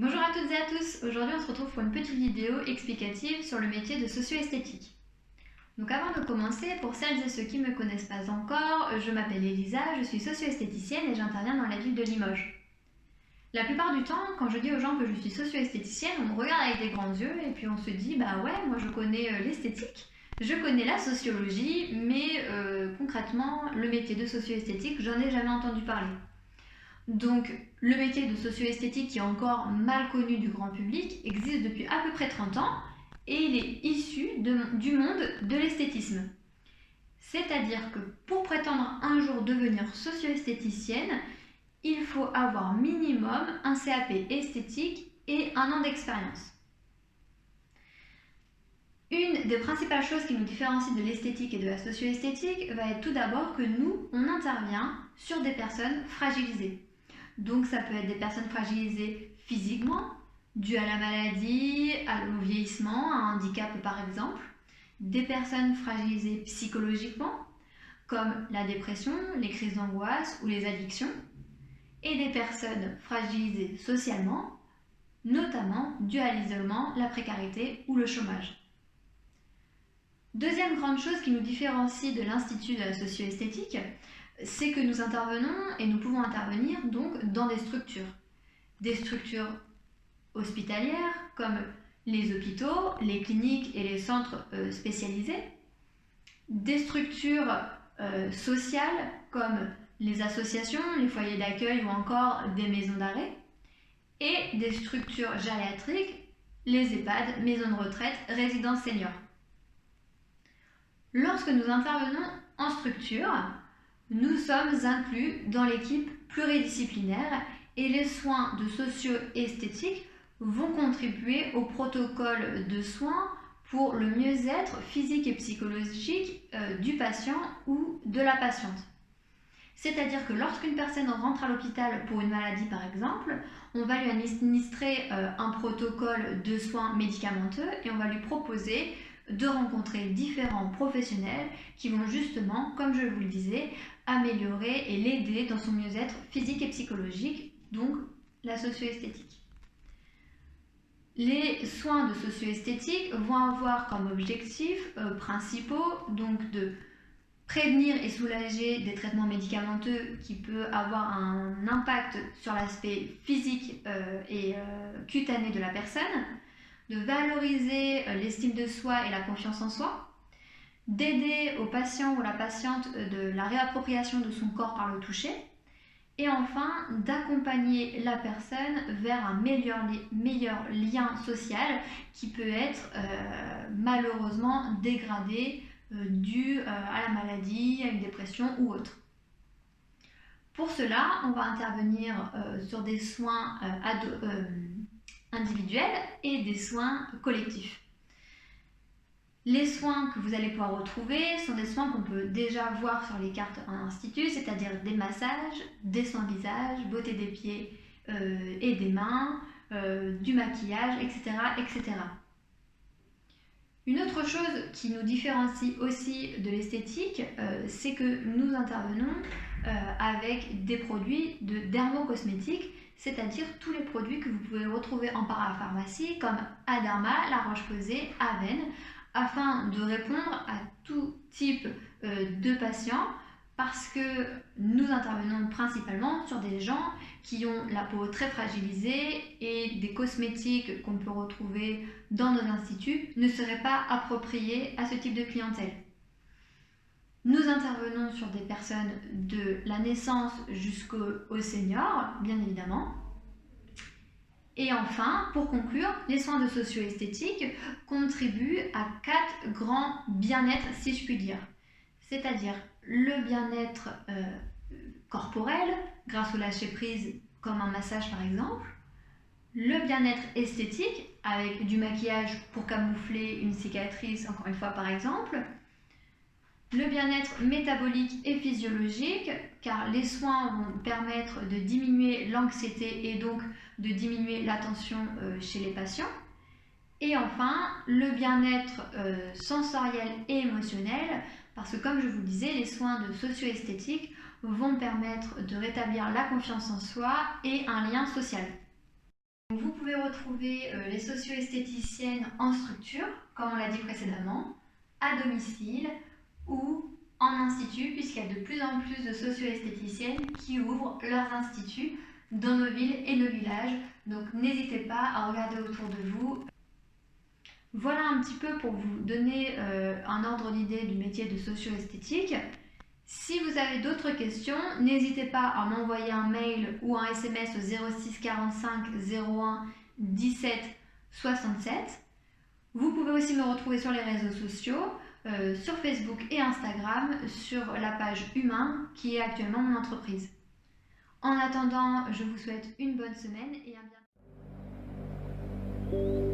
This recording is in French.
Bonjour à toutes et à tous, aujourd'hui on se retrouve pour une petite vidéo explicative sur le métier de socio-esthétique. Donc avant de commencer, pour celles et ceux qui ne me connaissent pas encore, je m'appelle Elisa, je suis socio-esthéticienne et j'interviens dans la ville de Limoges. La plupart du temps, quand je dis aux gens que je suis socio-esthéticienne, on me regarde avec des grands yeux et puis on se dit bah ouais, moi je connais l'esthétique, je connais la sociologie, mais concrètement, le métier de socio-esthétique, j'en ai jamais entendu parler. Donc, le métier de socio-esthétique, qui est encore mal connu du grand public, existe depuis à peu près 30 ans et il est issu du monde de l'esthétisme. C'est-à-dire que pour prétendre un jour devenir socio-esthéticienne, il faut avoir minimum un CAP esthétique et 1 an d'expérience. Une des principales choses qui nous différencie de l'esthétique et de la socio-esthétique va être tout d'abord que nous, on intervient sur des personnes fragilisées. Donc ça peut être des personnes fragilisées physiquement, dues à la maladie, au vieillissement, à un handicap par exemple, des personnes fragilisées psychologiquement, comme la dépression, les crises d'angoisse ou les addictions, et des personnes fragilisées socialement, notamment dues à l'isolement, la précarité ou le chômage. Deuxième grande chose qui nous différencie de l'Institut de la socio-esthétique, c'est que nous intervenons et nous pouvons intervenir donc dans des structures hospitalières comme les hôpitaux, les cliniques et les centres spécialisés, des structures sociales comme les associations, les foyers d'accueil ou encore des maisons d'arrêt, et des structures gériatriques, les EHPAD, maisons de retraite, résidences seniors. Lorsque nous intervenons en structure, nous sommes inclus dans l'équipe pluridisciplinaire et les soins de socio-esthétique vont contribuer au protocole de soins pour le mieux-être physique et psychologique du patient ou de la patiente. C'est-à-dire que lorsqu'une personne rentre à l'hôpital pour une maladie par exemple, on va lui administrer un protocole de soins médicamenteux et on va lui proposer de rencontrer différents professionnels qui vont justement, comme je vous le disais, améliorer et l'aider dans son mieux-être physique et psychologique, donc la socio-esthétique. Les soins de socio-esthétique vont avoir comme objectifs principaux donc de prévenir et soulager des traitements médicamenteux qui peuvent avoir un impact sur l'aspect physique et cutané de la personne, de valoriser l'estime de soi et la confiance en soi, d'aider au patient ou la patiente de la réappropriation de son corps par le toucher, et enfin d'accompagner la personne vers un meilleur lien social qui peut être malheureusement dégradé dû à la maladie, à une dépression ou autre. Pour cela, on va intervenir sur des soins individuels et des soins collectifs. Les soins que vous allez pouvoir retrouver sont des soins qu'on peut déjà voir sur les cartes en institut, c'est-à-dire des massages, des soins visage, beauté des pieds et des mains, du maquillage, etc., etc. Une autre chose qui nous différencie aussi de l'esthétique, c'est que nous intervenons avec des produits de dermocosmétiques, c'est-à-dire tous les produits que vous pouvez retrouver en parapharmacie comme Aderma, La Roche-Posay, Aven, afin de répondre à tout type de patients parce que nous intervenons principalement sur des gens qui ont la peau très fragilisée et des cosmétiques qu'on peut retrouver dans nos instituts ne seraient pas appropriés à ce type de clientèle. Nous intervenons sur des personnes de la naissance jusqu'aux seniors, bien évidemment. Et enfin, pour conclure, les soins de socio-esthétique contribuent à 4 grands bien-être, si je puis dire. C'est-à-dire le bien-être corporel, grâce au lâcher-prise, comme un massage par exemple. Le bien-être esthétique, avec du maquillage pour camoufler une cicatrice, encore une fois par exemple. Le bien-être métabolique et physiologique, car les soins vont permettre de diminuer l'anxiété et donc de diminuer la tension chez les patients. Et enfin, le bien-être sensoriel et émotionnel, parce que comme je vous le disais, les soins de socio-esthétique vont permettre de rétablir la confiance en soi et un lien social. Vous pouvez retrouver les socio-esthéticiennes en structure, comme on l'a dit précédemment, à domicile ou en institut, puisqu'il y a de plus en plus de socio-esthéticiennes qui ouvrent leurs instituts dans nos villes et nos villages. Donc n'hésitez pas à regarder autour de vous. Voilà un petit peu pour vous donner un ordre d'idée du métier de socio-esthétique. Si vous avez d'autres questions, n'hésitez pas à m'envoyer un mail ou un SMS au 06 45 01 17 67. Vous pouvez aussi me retrouver sur les réseaux sociaux, sur Facebook et Instagram, sur la page Humain qui est actuellement mon entreprise. En attendant, je vous souhaite une bonne semaine et à bientôt.